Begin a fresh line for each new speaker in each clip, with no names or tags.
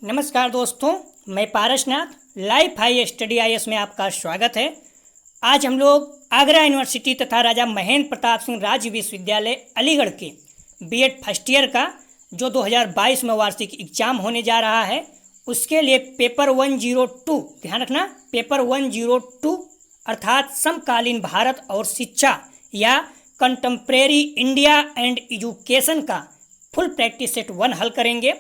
नमस्कार दोस्तों, मैं Parasnath life high study IAS में आपका स्वागत है। आज हम लोग आगरा यूनिवर्सिटी तथा राजा महेंद्र प्रताप सिंह राज्य विश्वविद्यालय अलीगढ़ के बीएड फर्स्ट ईयर का जो 2022 में वार्षिक एग्जाम होने जा रहा है उसके लिए पेपर 102, ध्यान रखना, पेपर 102 अर्थात समकालीन भारत और शिक्षा या कंटेम्प्रेरी इंडिया एंड एजुकेशन का फुल प्रैक्टिस सेट 1 हल करेंगे।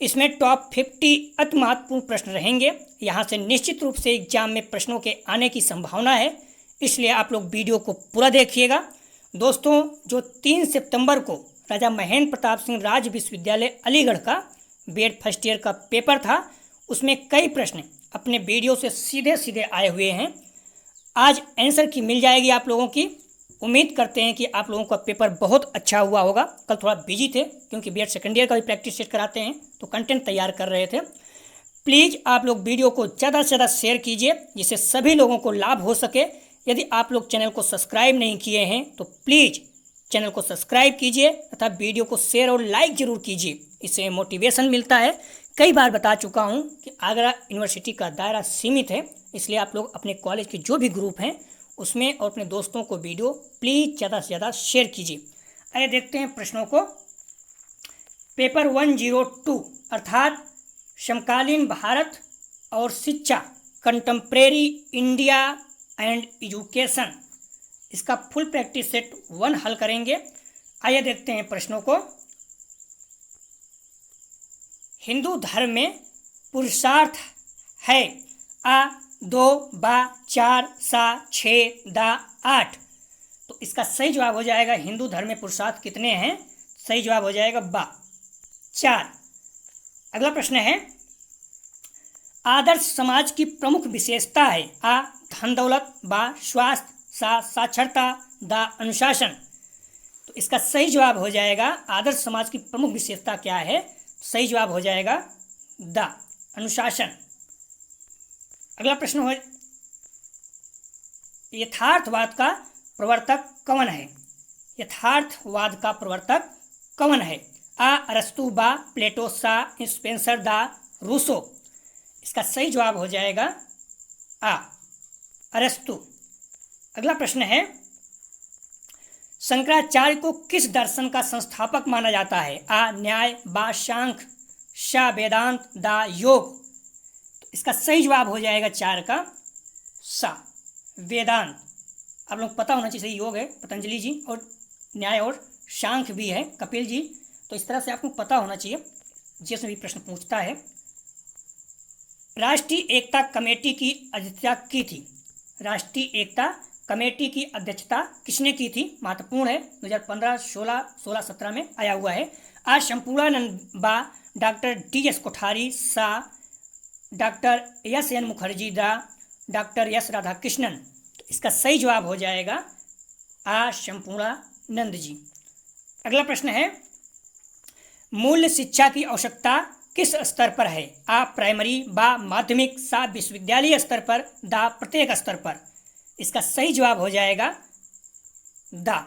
इसमें टॉप 50 अति महत्वपूर्ण प्रश्न रहेंगे। यहाँ से निश्चित रूप से एग्जाम में प्रश्नों के आने की संभावना है, इसलिए आप लोग वीडियो को पूरा देखिएगा। दोस्तों, जो 3 सितंबर को राजा महेंद्र प्रताप सिंह राज्य विश्वविद्यालय अलीगढ़ का बीएड फर्स्ट ईयर का पेपर था, उसमें कई प्रश्न अपने वीडियो से सीधे सीधे आए हुए हैं। आज आंसर की मिल जाएगी आप लोगों की। उम्मीद करते हैं कि आप लोगों का पेपर बहुत अच्छा हुआ होगा। कल थोड़ा बिजी थे क्योंकि बीएड सेकेंड ईयर का भी प्रैक्टिस सेट कराते हैं तो कंटेंट तैयार कर रहे थे। प्लीज़ आप लोग वीडियो को ज़्यादा से ज़्यादा शेयर कीजिए जिससे सभी लोगों को लाभ हो सके। यदि आप लोग चैनल को सब्सक्राइब नहीं किए हैं तो प्लीज़ चैनल को सब्सक्राइब कीजिए तथा वीडियो को शेयर और लाइक ज़रूर कीजिए, इससे मोटिवेशन मिलता है। कई बार बता चुका हूँ कि आगरा यूनिवर्सिटी का दायरा सीमित है, इसलिए आप लोग अपने कॉलेज के जो भी ग्रुप हैं उसमें और अपने दोस्तों को वीडियो प्लीज़ ज़्यादा से ज़्यादा शेयर कीजिए। आइए देखते हैं प्रश्नों को। पेपर 102 अर्थात समकालीन भारत और शिक्षा कंटेम्प्रेरी इंडिया एंड एजुकेशन, इसका फुल प्रैक्टिस सेट 1 हल करेंगे। आइए देखते हैं प्रश्नों को। हिंदू धर्म में पुरुषार्थ है आ 2 बा 4 सा 6 दा 8, तो इसका सही जवाब हो जाएगा हिंदू धर्म में पुरुषार्थ कितने हैं। सही जवाब हो जाएगा बा 4। अगला प्रश्न है, आदर्श समाज की प्रमुख विशेषता है आ धन दौलत, बा स्वास्थ्य, सा साक्षरता, दा अनुशासन, तो इसका सही जवाब हो जाएगा आदर्श समाज की प्रमुख विशेषता क्या है। सही जवाब हो जाएगा दा अनुशासन। अगला प्रश्न हो, यथार्थवाद का प्रवर्तक कौन है। यथार्थवाद का प्रवर्तक कौन है। आ अरस्तु, बा प्लेटो, सा स्पेंसर, दा रूसो, इसका सही जवाब हो जाएगा आ अरस्तु। अगला प्रश्न है, शंकराचार्य को किस दर्शन का संस्थापक माना जाता है। आ न्याय, बा सांख्य, सा वेदांत, दा योग, तो इसका सही जवाब हो जाएगा 4 का सा वेदांत। आप लोग पता होना चाहिए, योग है पतंजलि जी और न्याय और सांख्य भी है कपिल जी, तो इस तरह से आपको पता होना चाहिए जिसमें भी प्रश्न पूछता है। राष्ट्रीय एकता कमेटी की अध्यक्षता की थी। राष्ट्रीय एकता कमेटी की अध्यक्षता किसने की थी। महत्वपूर्ण है, 2015, 16, 17 में आया हुआ है। आ संपूर्णानंद, बा डॉक्टर DS कोठारी, सा डॉक्टर SN मुखर्जी, दा डॉक्टर S राधाकृष्णन, तो इसका सही जवाब हो जाएगा आ संपूर्णानंद जी। अगला प्रश्न है, मूल्य शिक्षा की आवश्यकता किस स्तर पर है। आ प्राइमरी, बा माध्यमिक, सा विश्वविद्यालय स्तर पर, दा प्रत्येक स्तर पर, इसका सही जवाब हो जाएगा दा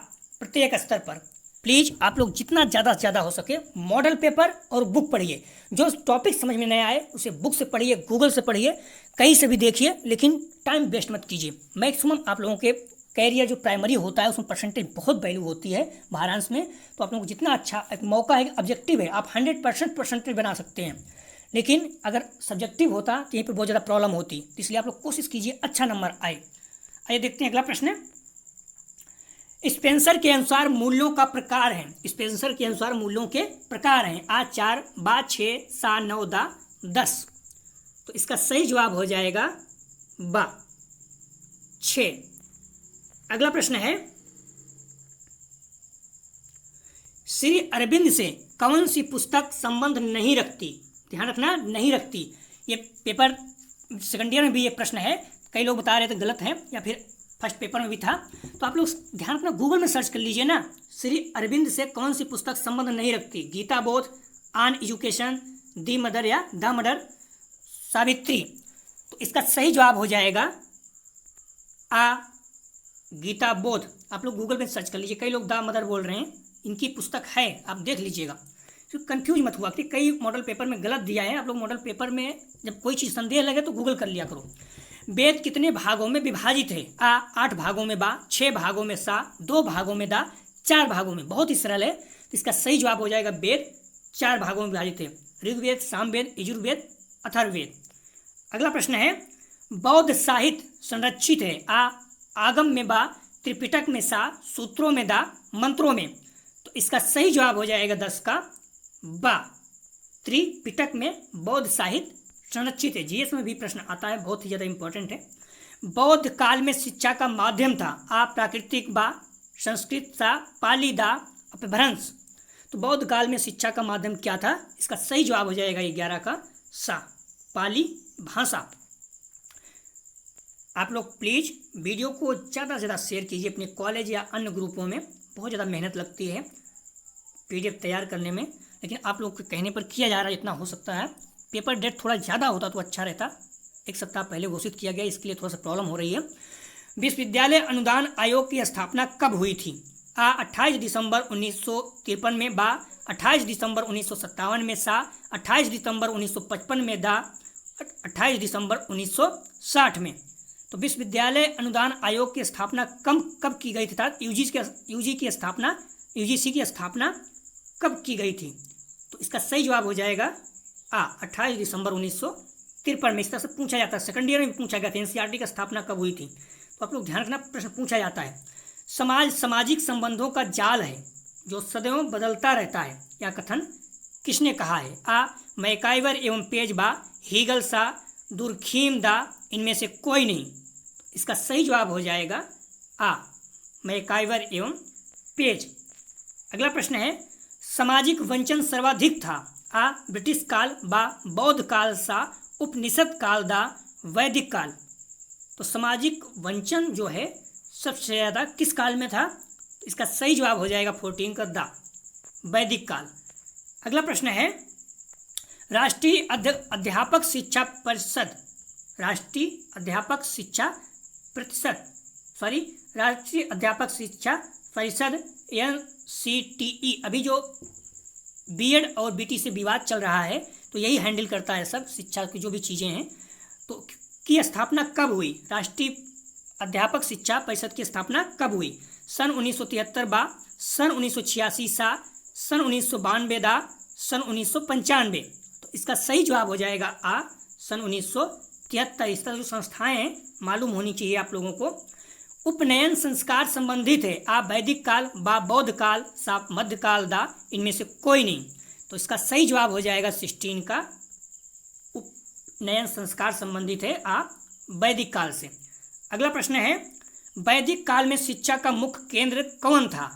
प्रत्येक स्तर पर। प्लीज़ आप लोग जितना ज़्यादा से ज़्यादा हो सके मॉडल पेपर और बुक पढ़िए। जो टॉपिक समझ में नहीं आए उसे बुक से पढ़िए, गूगल से पढ़िए, कहीं से भी देखिए, लेकिन टाइम वेस्ट मत कीजिए। मैक्सिमम आप लोगों के कैरियर जो प्राइमरी होता है उसमें परसेंटेज बहुत वैल्यू होती है महाराष्ट्र में, तो आप लोगों को जितना अच्छा एक मौका है, ऑब्जेक्टिव है, आप 100% परसेंटेज बना सकते हैं। लेकिन अगर सब्जेक्टिव होता तो यहीं पर बहुत ज़्यादा प्रॉब्लम होती, तो इसलिए आप लोग कोशिश कीजिए अच्छा नंबर आए। आइए देखते हैं अगला प्रश्न। स्पेंसर के अनुसार मूल्यों का प्रकार है। स्पेंसर के अनुसार मूल्यों के प्रकार हैं। आ 4, बा 6, सा 9, दा 10, तो इसका सही जवाब हो जाएगा बा 6। अगला प्रश्न है, श्री अरविंद से कौन सी पुस्तक संबंध नहीं रखती। ध्यान रखना, नहीं रखती। ये पेपर सेकंड ईयर में भी ये प्रश्न है, कई लोग बता रहे थे गलत है या फिर फर्स्ट पेपर में भी था, तो आप लोग ध्यान रखना, गूगल में सर्च कर लीजिए ना, श्री अरविंद से कौन सी पुस्तक संबंध नहीं रखती। गीता बोध, ऑन एजुकेशन, दी मदर या द मदर, सावित्री, तो इसका सही जवाब हो जाएगा आ गीता बोध। आप लोग गूगल में सर्च कर लीजिए, कई लोग द मदर बोल रहे हैं, इनकी पुस्तक है, आप देख लीजिएगा। तो कंफ्यूज मत हुआ कि कई मॉडल पेपर में गलत दिया है। आप लोग मॉडल पेपर में जब कोई चीज़ संदेह लगे तो गूगल कर लिया करो। वेद कितने भागों में विभाजित है? आ 8 भागों में, बा 6 भागों में, सा 2 भागों में, दा 4 भागों में। बहुत ही सरल है। इसका सही जवाब हो जाएगा वेद 4 भागों में विभाजित है। ऋग्वेद, सामवेद, यजुर्वेद, अथर्ववेद। अगला प्रश्न है बौद्ध साहित्य संरक्षित है? आ आगम में, बा त्रिपिटक में, सा सूत्रों में, दा मंत्रों में। तो इसका सही जवाब हो जाएगा 10 का बा, त्रिपिटक में बौद्ध साहित्य संरक्षित है। जीएस में भी प्रश्न आता है, बहुत ही ज़्यादा इंपॉर्टेंट है। बौद्ध काल में शिक्षा का माध्यम था? आ प्राकृतिक, बा संस्कृत, सा पाली, दा अपभ्रंश। तो बौद्ध काल में शिक्षा का माध्यम क्या था? इसका सही जवाब हो जाएगा 11 का सा, पाली भाषा। आप लोग प्लीज़ वीडियो को ज़्यादा से ज़्यादा शेयर कीजिए अपने कॉलेज या अन्य ग्रुपों में। बहुत ज़्यादा मेहनत लगती है पीडीएफ तैयार करने में, लेकिन आप लोग के कहने पर किया जा रहा है, इतना हो सकता है। पेपर डेट थोड़ा ज़्यादा होता तो अच्छा रहता। 1 सप्ताह पहले घोषित किया गया, इसके लिए थोड़ा सा प्रॉब्लम हो रही है। विश्वविद्यालय अनुदान आयोग की स्थापना कब हुई थी? आ 28 दिसंबर 1953 में, बा 28 दिसंबर 1957 में, सा 28 दिसंबर 1955 में, दा 28 दिसंबर 1960 में। तो विश्वविद्यालय अनुदान आयोग की स्थापना कब की गई थी? यूजीसी की स्थापना कब की गई थी? तो इसका सही जवाब हो जाएगा 28 दिसंबर 1953 में। इस तरह से पूछा जाता है, सेकंड ईयर में पूछा गया था एनसीईआरटी की स्थापना कब हुई थी। तो आप लोग ध्यान रखना, प्रश्न पूछा जाता है। समाज सामाजिक संबंधों का जाल है जो सदैव बदलता रहता है, यह कथन किसने कहा है? आ मैकाइवर एवं पेज, बा हीगल, सा दुर्खीम, दा इनमें से कोई नहीं। इसका सही जवाब हो जाएगा मैकाइवर एवं पेज। अगला प्रश्न है सामाजिक वंचन सर्वाधिक था? आ ब्रिटिश काल, बा बौद्ध काल, सा उपनिषद काल, दा वैदिक काल। तो सामाजिक वंचन जो है सबसे ज़्यादा किस काल में था? इसका सही जवाब हो जाएगा 14 का दा, वैदिक काल। अगला प्रश्न है राष्ट्रीय अध्यापक शिक्षा परिषद, राष्ट्रीय अध्यापक शिक्षा परिषद NCTE, अभी जो बीएड और बीटी से विवाद चल रहा है तो यही हैंडल करता है सब शिक्षा की जो भी चीज़ें हैं। तो की स्थापना कब हुई? राष्ट्रीय अध्यापक शिक्षा परिषद की स्थापना कब हुई? सन 1973, बा सन 1986, सा सन 1992, दा सन 1995। तो इसका सही जवाब हो जाएगा सन 1973। इस तरह जो संस्थाएं हैं मालूम होनी चाहिए आप लोगों को। उपनयन संस्कार संबंधित है? वैदिक काल, बा बौद्ध काल, सा मध्यकाल, दा इनमें से कोई नहीं। तो इसका सही जवाब हो जाएगा 16 का उपनयन संस्कार संबंधित है वैदिक काल से। अगला प्रश्न है वैदिक काल में शिक्षा का मुख्य केंद्र कौन था?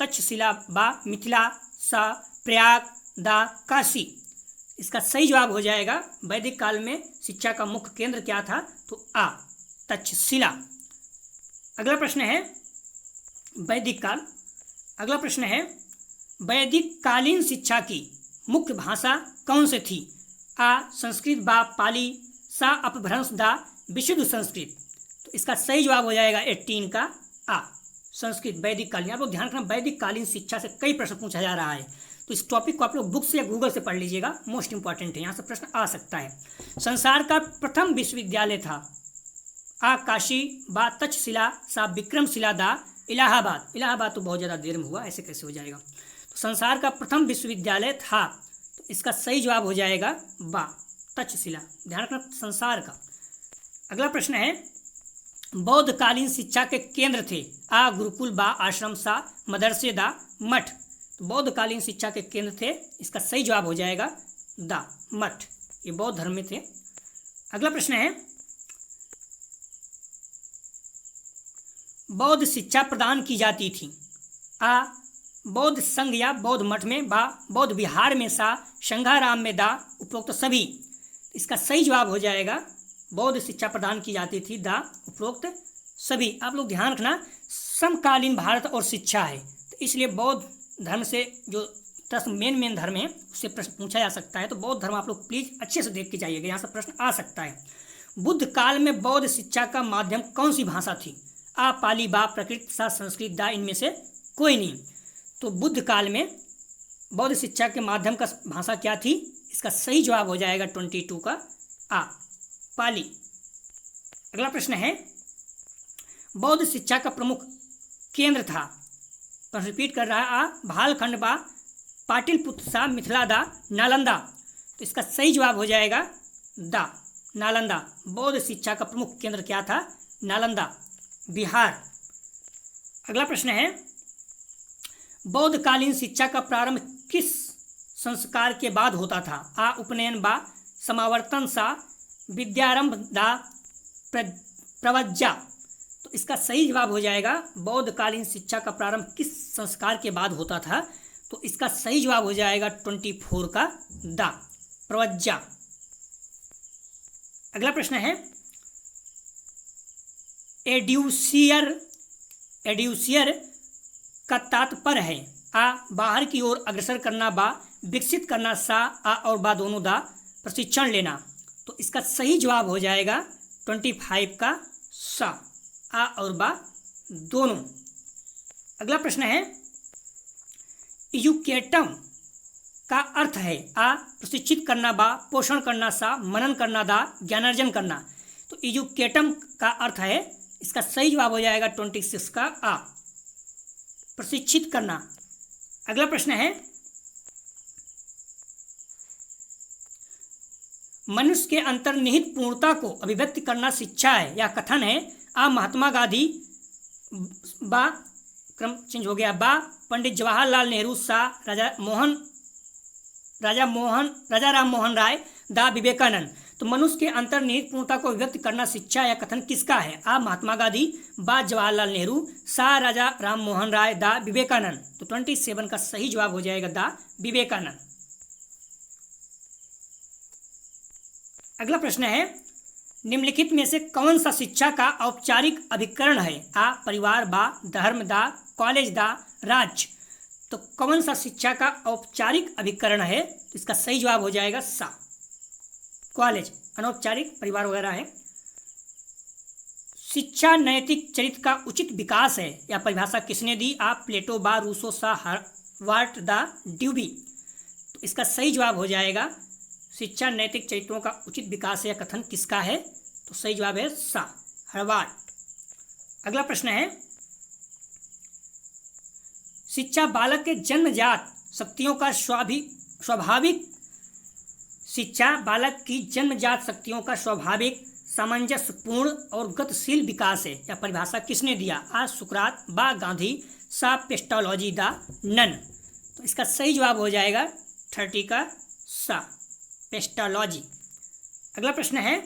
तक्षशिला, बा मिथिला, सा प्रयाग, दा काशी। इसका सही जवाब हो जाएगा वैदिक काल में शिक्षा का मुख्य केंद्र क्या था? तो तक्षशिला। अगला प्रश्न है वैदिक काल। अगला प्रश्न है वैदिक कालीन शिक्षा की मुख्य भाषा कौन से थी? संस्कृत, बा पाली, सा अपभ्रंश, दा विशुद्ध संस्कृत। तो इसका सही जवाब हो जाएगा 18 का संस्कृत। वैदिक कालीन, आप लोग ध्यान रखना, वैदिक कालीन शिक्षा से कई प्रश्न पूछा जा रहा है, तो इस टॉपिक को आप लोग बुक से या गूगल से पढ़ लीजिएगा, मोस्ट इंपॉर्टेंट है, यहाँ से प्रश्न आ सकता है। संसार का प्रथम विश्वविद्यालय था? काशी, बा तक्षशिला, सा विक्रमशिला, दा इलाहाबाद। इलाहाबाद तो बहुत ज़्यादा देर में हुआ, ऐसे कैसे हो जाएगा? तो संसार का प्रथम विश्वविद्यालय था, तो इसका सही जवाब हो जाएगा बा तक्षशिला। ध्यान रखना संसार का। अगला प्रश्न है बौद्धकालीन शिक्षा के केंद्र थे? गुरुकुल, बा आश्रम, सा मदरसे, दा मठ। तो बौद्धकालीन शिक्षा के केंद्र थे, इसका सही जवाब हो जाएगा दा मठ, ये बौद्ध धर्म में थे। अगला प्रश्न है बौद्ध शिक्षा प्रदान की जाती थी? बौद्ध संघ या बौद्ध मठ में, बा बौद्ध विहार में, सा संघाराम में, दा उपरोक्त सभी। इसका सही जवाब हो जाएगा बौद्ध शिक्षा प्रदान की जाती थी, दा उपरोक्त सभी। आप लोग ध्यान रखना समकालीन भारत और शिक्षा है, तो इसलिए बौद्ध धर्म से जो प्रश्न मेन धर्म है उससे प्रश्न पूछा जा सकता है। तो बौद्ध धर्म आप लोग प्लीज अच्छे से देख के जाइएगा, यहाँ से प्रश्न आ सकता है। बुद्ध काल में बौद्ध शिक्षा का माध्यम कौन सी भाषा थी? पाली, बा प्राकृत, सा संस्कृत, दा इनमें से कोई नहीं। तो बुद्ध काल में बौद्ध शिक्षा के माध्यम का भाषा क्या थी? इसका सही जवाब हो जाएगा 22 का आ, पाली। अगला प्रश्न है, बौद्ध शिक्षा का प्रमुख केंद्र था, प्रश्न रिपीट कर रहा है, आ भालखंड बा पाटिलपुत्र सा मिथिला दा नालंदा। तो इसका सही जवाब हो जाएगा दा, नालंदा। बौद्ध शिक्षा का प्रमुख केंद्र क्या था? नालंदा, बिहार। अगला प्रश्न है, बौद्धकालीन शिक्षा का प्रारंभ किस संस्कार के बाद होता था? आ उपनयन बा समावर्तन सा विद्यारंभ दा प्रवज्जा। तो इसका सही जवाब हो जाएगा, बौद्धकालीन शिक्षा का प्रारंभ किस संस्कार के बाद होता था? तो इसका सही जवाब हो जाएगा 24 का दा, प्रवज्जा। अगला प्रश्न है, एड्यूसियर का तात्पर्य है? आ बाहर की ओर अग्रसर करना, बा विकसित करना, सा आ और बा दोनों दा प्रशिक्षण लेना। तो इसका सही जवाब हो जाएगा 25 का सा, आ और बा दोनों। अगला प्रश्न है, एजुकेटम का अर्थ है? आ प्रशिक्षित करना, बा पोषण करना, सा मनन करना, दा ज्ञानार्जन करना। तो एजुकेटम का अर्थ है, इसका सही जवाब हो जाएगा 26 का आ, प्रशिक्षित करना। अगला प्रश्न है, मनुष्य के अंतर्निहित पूर्णता को अभिव्यक्त करना शिक्षा है या कथन है? आ महात्मा गांधी, बा क्रम चेंज हो गया, बा पंडित जवाहरलाल नेहरू, सा राजा राम मोहन राय, दा विवेकानंद। तो मनुष्य के अंतर्निहित पूर्णता को अभिव्यक्त करना शिक्षा या कथन किसका है? आ महात्मा गांधी, बा जवाहरलाल नेहरू, सा राजा राम मोहन राय, दा विवेकानंद। तो 27 का सही जवाब हो जाएगा दा विवेकानंद। अगला प्रश्न है, निम्नलिखित में से कौन सा शिक्षा का औपचारिक अभिकरण है? आ परिवार, बा धर्म, दा कॉलेज, दा राज्य। तो कौन सा शिक्षा का औपचारिक अभिकरण है? तो इसका सही जवाब हो जाएगा सा, कॉलेज। अनौपचारिक परिवार वगैरह है। शिक्षा नैतिक चरित्र का उचित विकास है या परिभाषा किसने दी? आ प्लेटो, बा रूसो, सा हार्वर्ड, दा ड्यूबी। तो इसका सही जवाब हो जाएगा, शिक्षा नैतिक चरित्रों का उचित विकास या कथन किसका है? तो सही जवाब है सा, हार्वर्ड। अगला प्रश्न है, शिक्षा बालक के जन्मजात शक्तियों का स्वाभाविक शिक्षा बालक की जन्मजात शक्तियों का स्वाभाविक, सामंजस्यपूर्ण और गतिशील विकास है या परिभाषा किसने दिया? आ सुकरात, बा गांधी, सा पेस्टोलॉजी, दा नन। तो इसका सही जवाब हो जाएगा 30 का सा, पेस्टोलॉजी। अगला प्रश्न है,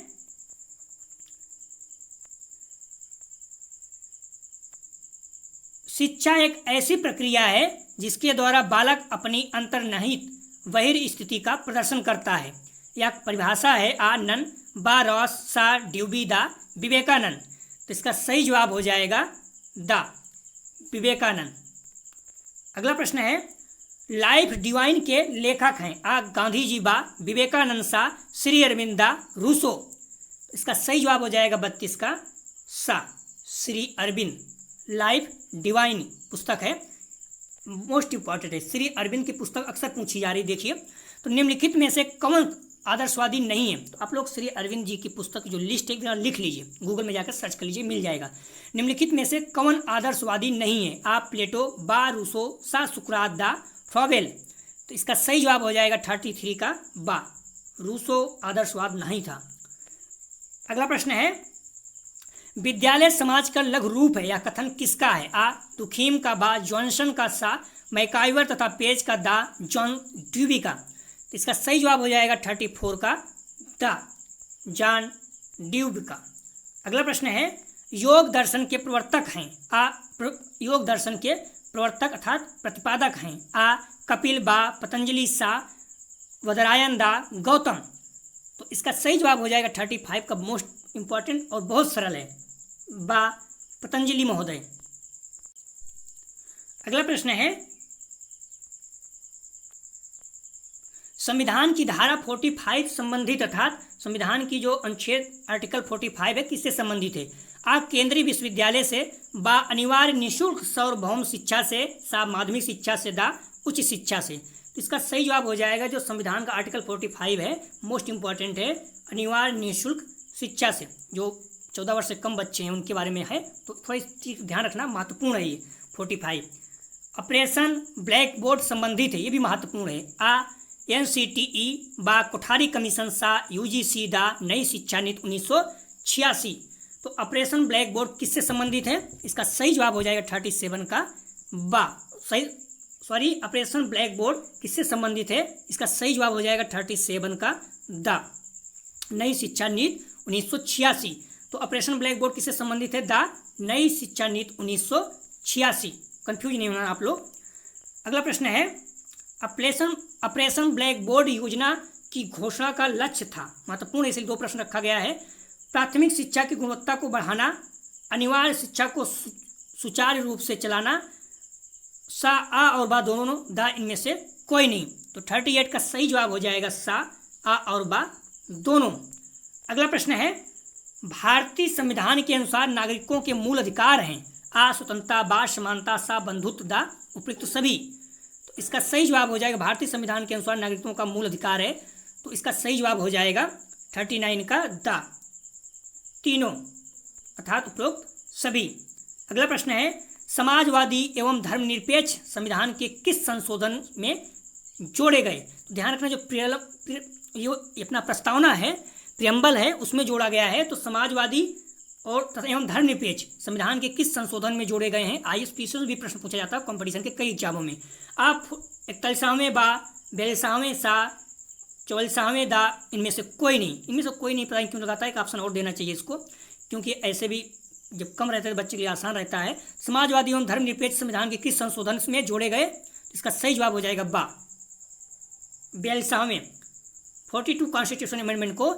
शिक्षा एक ऐसी प्रक्रिया है जिसके द्वारा बालक अपनी अंतर्निहित बहिर्स्थिति का प्रदर्शन करता है या परिभाषा है? आ नन, बा रॉस, सा ड्यूबी, दा विवेकानंद। तो इसका सही जवाब हो जाएगा दा विवेकानंद। अगला प्रश्न है, लाइफ डिवाइन के लेखक हैं? आ गांधी जी, बा विवेकानंद, सा श्री अरविंद, दा रूसो। इसका सही जवाब हो जाएगा 32 का सा, श्री अरविंद। लाइफ डिवाइन पुस्तक है, मोस्ट इंपॉर्टेंट है। श्री अरविंद की पुस्तक अक्सर पूछी जा रही, देखिए। तो निम्नलिखित में से कौन आदर्शवादी नहीं है? तो आप लोग श्री अरविंद जी की पुस्तक जो लिस्ट है लिख लीजिए, गूगल में जाकर सर्च कर लीजिए, मिल जाएगा। निम्नलिखित में से कौन आदर्शवादी नहीं है? आ प्लेटो, बा रूसो, सा सुकरात, दा फ्रॉवेल। तो इसका सही जवाब हो जाएगा 33 का बा, रूसो आदर्शवाद नहीं था। अगला प्रश्न है, विद्यालय समाज का लघु रूप है या कथन किसका है? आ दुखीम का, बा जॉनसन का, सा मैकाइवर तथा पेज का, दा जॉन ड्यूबी का। तो इसका सही जवाब हो जाएगा 34 का दा जॉन ड्यूब का। अगला प्रश्न है, योग दर्शन के प्रवर्तक हैं? आ योग दर्शन के प्रवर्तक अर्थात प्रतिपादक हैं? आ कपिल, बा पतंजलि, सा वदरायन, दा गौतम। तो इसका सही जवाब हो जाएगा 35 का मोस्ट इंपॉर्टेंट और बहुत सरल है, बा पतंजलि महोदय। अगला प्रश्न है, संविधान की धारा 45 संबंधित अर्थात संविधान की जो अनुच्छेद आर्टिकल 45 है किससे संबंधित है? आ केंद्रीय विश्वविद्यालय से, बा अनिवार्य निःशुल्क सार्वभौम शिक्षा से, सा माध्यमिक शिक्षा से, दा उच्च शिक्षा से। तो इसका सही जवाब हो जाएगा जो संविधान का आर्टिकल 45 है, मोस्ट इंपॉर्टेंट है, अनिवार्य निःशुल्क शिक्षा से जो 14 वर्ष से कम बच्चे हैं उनके बारे में है, तो थोड़ा इस चीज़ ध्यान रखना, महत्वपूर्ण है ये 45। ऑपरेशन ब्लैक बोर्ड संबंधित है, ये भी महत्वपूर्ण है। NCTE बा कोठारी कमीशन सा UGC दा नई शिक्षा नीति 1986। तो ऑपरेशन ब्लैक बोर्ड किससे संबंधित है? इसका सही जवाब हो जाएगा 37 का बा। ऑपरेशन ब्लैक बोर्ड किससे संबंधित है? इसका सही जवाब हो जाएगा 37 का दा नई शिक्षा नीति 1986। तो ऑपरेशन ब्लैक बोर्ड किससे संबंधित है? दा नई शिक्षा नीति 1986। कंफ्यूज नहीं होना आप लोग। अगला प्रश्न है, ऑपरेशन ब्लैक बोर्ड योजना की घोषणा का लक्ष्य था, महत्वपूर्ण, इसलिए 2 प्रश्न रखा गया है। प्राथमिक शिक्षा की गुणवत्ता को बढ़ाना, अनिवार्य शिक्षा को सुचारू रूप से चलाना, सा आ और बा दोनों, दा इनमें से कोई नहीं। तो 38 का सही जवाब हो जाएगा सा आ और बा दोनों। अगला प्रश्न है, भारतीय संविधान के अनुसार नागरिकों के मूल अधिकार हैं आ स्वतंत्रता, बा समानता, सा बंधुत्व, दा उपयुक्त सभी। तो इसका सही जवाब हो जाएगा, भारतीय संविधान के अनुसार नागरिकों का मूल अधिकार है, तो इसका सही जवाब हो जाएगा 39 का दा तीनों अर्थात उपयुक्त सभी। अगला प्रश्न है, समाजवादी एवं धर्मनिरपेक्ष संविधान के किस संशोधन में जोड़े गए? तो ध्यान रखना, जो अपना प्रस्तावना है, प्रियम्बल है, उसमें जोड़ा गया है। तो समाजवादी और एवं धर्मनिरपेक्ष संविधान के किस संशोधन में जोड़े गए हैं? ISP से भी प्रश्न पूछा जाता है कंपटीशन के कई एग्जामों में। आप 41वें बा, 42वें सा, 44वें दा, इनमें से कोई नहीं, पता नहीं क्यों लगाता है, एक ऑप्शन और देना चाहिए इसको, क्योंकि ऐसे भी जब कम रहता है तो बच्चे के लिए आसान रहता है। समाजवादी एवं धर्मनिरपेक्ष संविधान के किस संशोधन में जोड़े गए? इसका सही जवाब हो जाएगा बा 42वें 42 कॉन्स्टिट्यूशन अमेंडमेंट को,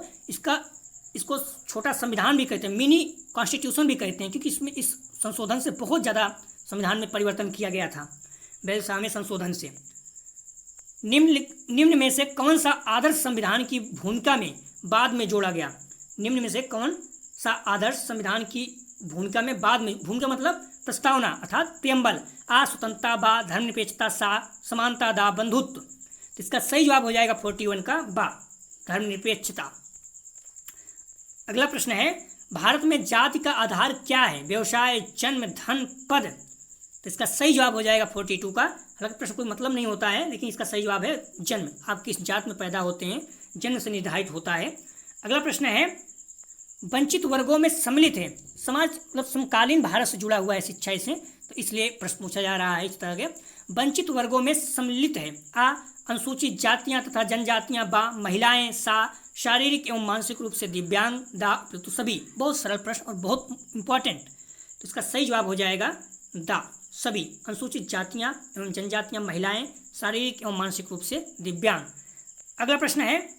इसको छोटा संविधान भी कहते हैं, मिनी कॉन्स्टिट्यूशन भी कहते हैं, क्योंकि इसमें इस संशोधन से बहुत ज़्यादा संविधान में परिवर्तन किया गया था 42वें संशोधन से। निम्न में से कौन सा आदर्श संविधान की भूमिका में बाद में जोड़ा गया? निम्न में से कौन सा आदर्श संविधान की भूमिका में बाद में, भूमिका मतलब प्रस्तावना अर्थात प्रियम्बल, आ स्वतंत्रता, बा धर्मनिरपेक्षता, सा समानता, दा बंधुत्व। तो इसका सही जवाब हो जाएगा 41 का बा धर्मनिरपेक्षता। अगला प्रश्न है, भारत में जाति का आधार क्या है? व्यवसाय, जन्म, धन, पद। तो इसका सही जवाब हो जाएगा 42 का। हालांकि प्रश्न कोई मतलब नहीं होता है, लेकिन इसका सही जवाब है जन्म। आप किस जात में पैदा होते हैं, जन्म से निर्धारित होता है। अगला प्रश्न है, वंचित वर्गों में सम्मिलित है, समाज मतलब समकालीन भारत से जुड़ा हुआ है शिक्षा से, तो इसलिए प्रश्न पूछा जा रहा है इस तरह के। वंचित वर्गों में सम्मिलित है आ अनुसूचित जातियां तथा जनजातियां, बा महिलाएं, सा शारीरिक एवं मानसिक रूप से दिव्यांग, दा तो सभी। बहुत सरल प्रश्न और बहुत इंपॉर्टेंट। तो इसका सही जवाब हो जाएगा दा सभी, अनुसूचित जातियां एवं जनजातियां, महिलाएं, शारीरिक एवं मानसिक रूप से दिव्यांग। अगला प्रश्न है,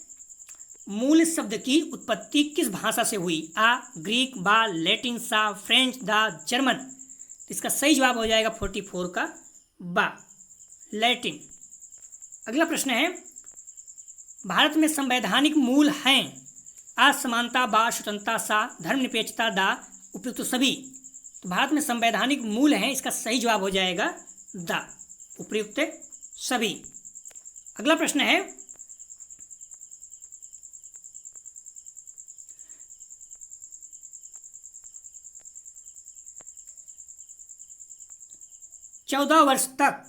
मूल शब्द की उत्पत्ति किस भाषा से हुई? आ ग्रीक, बा लैटिन, सा फ्रेंच, दा जर्मन। इसका सही जवाब हो जाएगा 44 का बा लैटिन। अगला प्रश्न है, भारत में संवैधानिक मूल हैं आ समानता, बा स्वतंत्रता, सा धर्मनिरपेक्षता, दा उपयुक्त सभी। तो भारत में संवैधानिक मूल हैं, इसका सही जवाब हो जाएगा दा उपयुक्त सभी। अगला प्रश्न है, चौदह वर्ष तक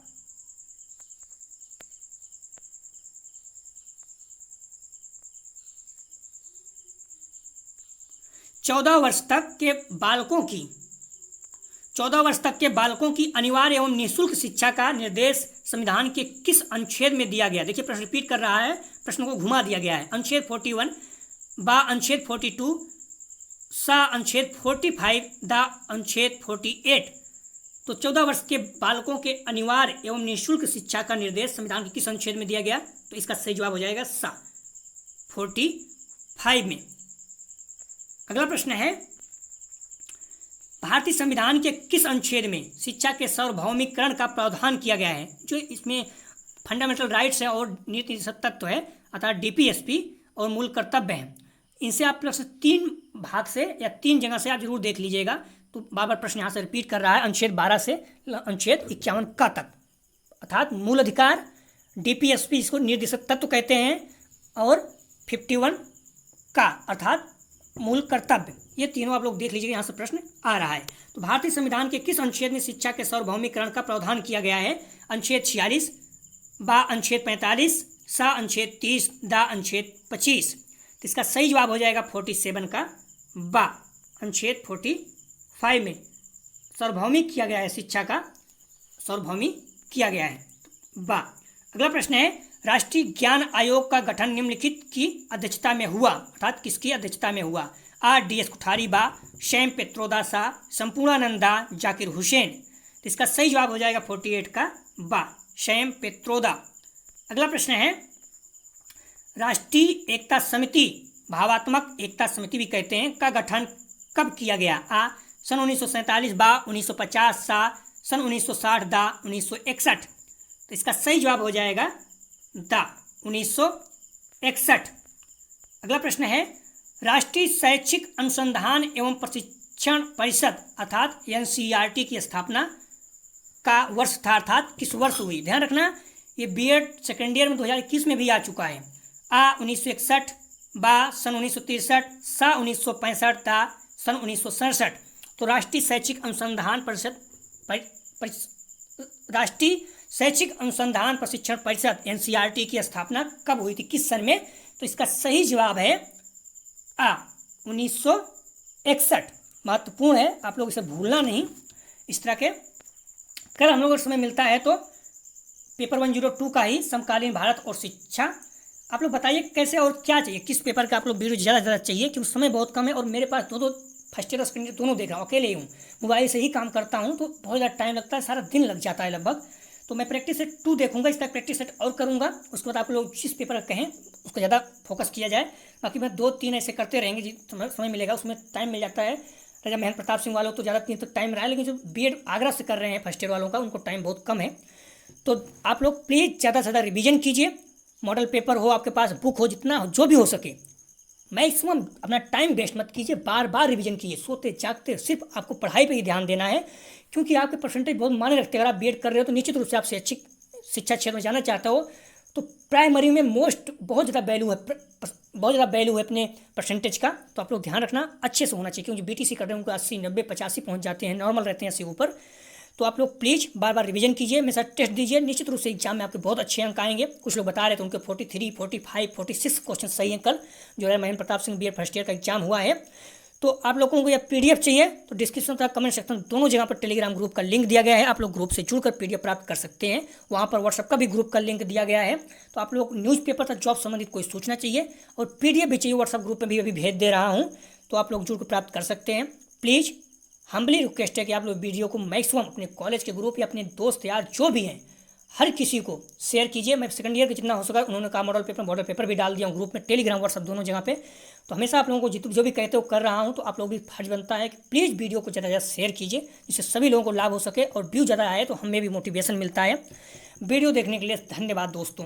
चौदह वर्ष तक के बालकों की अनिवार्य एवं निःशुल्क शिक्षा का निर्देश संविधान के किस अनुच्छेद में दिया गया? देखिए प्रश्न रिपीट कर रहा है, प्रश्न को घुमा दिया गया है। अनुच्छेद 41, बा अनुच्छेद 42, सा अनुच्छेद 45, दा अनुच्छेद 48। तो 14 वर्ष के बालकों के अनिवार्य एवं निःशुल्क शिक्षा का निर्देश संविधान के किस अनुच्छेद में दिया गया? तो इसका सही जवाब हो जाएगा सा 45 में। अगला प्रश्न है, भारतीय संविधान के किस अनुच्छेद में शिक्षा के सार्वभौमिकरण का प्रावधान किया गया है? जो इसमें फंडामेंटल राइट्स है और नीति तत्व है अर्थात DPSP और मूल कर्तव्य हैं। इनसे आप प्लस 3 भाग से या 3 जगह से आप जरूर देख लीजिएगा। तो बार बार प्रश्न यहाँ से रिपीट कर रहा है, अनुच्छेद 12 से अनुच्छेद 51 का तक, अर्थात मूल अधिकार, DPSP इसको निर्देशक तत्व कहते हैं, और 51 का अर्थात मूल कर्तव्य। ये तीनों आप लोग देख लीजिए, यहाँ से प्रश्न आ रहा है। तो भारतीय संविधान के किस अनुच्छेद में शिक्षा के सार्वभौमिकरण का प्रावधान किया गया है? अनुच्छेद 46, बा अनुच्छेद 45, सा अनुच्छेद 30, दा अनुच्छेद 25। तो इसका सही जवाब हो जाएगा 47 का बा, अनुच्छेद 45 में सार्वभौमिक किया गया है, शिक्षा का सार्वभौमिक किया गया है, बा। अगला प्रश्न है, राष्ट्रीय ज्ञान आयोग का गठन निम्नलिखित की अध्यक्षता में हुआ, अर्थात किसकी अध्यक्षता में हुआ? RDS कुठारी बा, श्याम पेत्रोदा सा, संपूर्णानंदा, जाकिर हुसैन। तो इसका सही जवाब हो जाएगा 48 का बा, श्याम पेत्रोदा। अगला प्रश्न है, राष्ट्रीय एकता समिति, भावात्मक एकता समिति भी कहते हैं, का गठन कब किया गया? आ सन 1947, बा 1950, सा सन 1960, दा 1961। तो इसका सही जवाब हो जाएगा दा 1961। अगला प्रश्न है, राष्ट्रीय शैक्षिक अनुसंधान एवं प्रशिक्षण परिषद अर्थात NCERT की स्थापना का वर्ष था, अर्थात किस वर्ष हुई? ध्यान रखना, ये B.Ed सेकेंड ईयर में 2021 में भी आ चुका है। आ 1961, बा सन 1963, सा 1965, दा सन 1967। तो राष्ट्रीय शैक्षिक अनुसंधान परिषद राष्ट्रीय शैक्षिक अनुसंधान प्रशिक्षण परिषद NCERT की स्थापना कब हुई थी, किस सन में? तो इसका सही जवाब है आ 1961। महत्वपूर्ण है, आप लोग इसे भूलना नहीं। इस तरह के कल हम लोग को समय मिलता है तो पेपर 102 का ही समकालीन भारत और शिक्षा, आप लोग बताइए कैसे और क्या चाहिए, किस पेपर का आप लोग वीडियो ज़्यादा से ज़्यादा चाहिए, क्योंकि समय बहुत कम है और मेरे पास दो फर्स्ट ईयर सेकेंड ईयर दोनों देख रहा हूँ, अकेले ही हूँ, मोबाइल से ही काम करता हूँ, तो बहुत ज़्यादा टाइम लगता है, सारा दिन लग जाता है लगभग। तो मैं प्रैक्टिस सेट 2 देखूंगा, इस तरह प्रैक्टिस सेट और करूंगा, उसके बाद आप लोग जिस पेपर कहें उसको ज़्यादा फोकस किया जाए। बाकी मैं 2-3 ऐसे करते रहेंगे, जिस समय मिलेगा उसमें टाइम मिल जाता है। राजा महेंद्र प्रताप सिंह वालों तो ज़्यादा दिन तक टाइम रहा है, लेकिन जो B.Ed आगरा से कर रहे हैं फर्स्ट ईयर वालों का, उनको टाइम बहुत कम है। तो आप लोग प्लीज़ ज़्यादा से ज़्यादा रिविजन कीजिए, मॉडल पेपर हो आपके पास, बुक हो, जितना हो, जो भी हो सके मैक्सिमम अपना टाइम वेस्ट मत कीजिए, बार बार रिवीजन कीजिए, सोते जागते सिर्फ आपको पढ़ाई पे ही ध्यान देना है, क्योंकि आपके परसेंटेज बहुत मायने रखते हैं। अगर आप B.Ed कर रहे हो तो निश्चित रूप से आप शैक्षिक शिक्षा क्षेत्र में जाना चाहते हो तो प्राइमरी में बहुत ज़्यादा वैल्यू है अपने परसेंटेज का। तो आप लोग ध्यान रखना, अच्छे से होना चाहिए, क्योंकि BTC कर रहे हैं उनको 80, 90, 85 पहुँच जाते हैं, नॉर्मल रहते हैं 80 ऊपर। तो आप लोग प्लीज़ बार बार रिवीजन कीजिए, मेरे साथ टेस्ट दीजिए, निश्चित रूप से एग्जाम में आपके बहुत अच्छे अंक आएंगे। कुछ लोग बता रहे थे उनके 43, 45, 46 क्वेश्चन सही हैं कल, जो है Mahendra Pratap Singh B.Ed first year का एग्जाम हुआ है। तो आप लोगों को यह PDF चाहिए तो डिस्क्रिप्शन तथा कमेंट सेक्शन दोनों जगह पर टेलीग्राम ग्रुप का लिंक दिया गया है, आप लोग ग्रुप से जुड़कर PDF प्राप्त कर सकते हैं। वहाँ पर व्हाट्सएप का भी ग्रुप का लिंक दिया गया है। तो आप लोग न्यूज़पेपर तथा जॉब संबंधित कोई सूचना चाहिए और PDF भी चाहिए, व्हाट्सएप ग्रुप में भी अभी भेज दे रहा हूँ, तो आप लोग जुड़कर प्राप्त कर सकते हैं। प्लीज़ हम्बली रिक्वेस्ट है कि आप लोग वीडियो को मैक्सिमम अपने कॉलेज के ग्रुप या अपने दोस्त यार जो भी हैं हर किसी को शेयर कीजिए। मैं सेकंड ईयर के जितना हो सका, उन्होंने कहा मॉडल पेपर भी डाल दिया हूँ ग्रुप में, टेलीग्राम व्हाट्सएप दोनों जगह पे। तो हमेशा आप लोगों को जो भी कहते हो कर रहा हूँ, तो आप लोग भी फर्ज बनता है कि प्लीज़ वीडियो को ज़्यादा से ज़्यादा शेयर कीजिए, जिससे सभी लोगों को लाभ हो सके और व्यू ज़्यादा आए तो हमें भी मोटिवेशन मिलता है। वीडियो देखने के लिए धन्यवाद दोस्तों।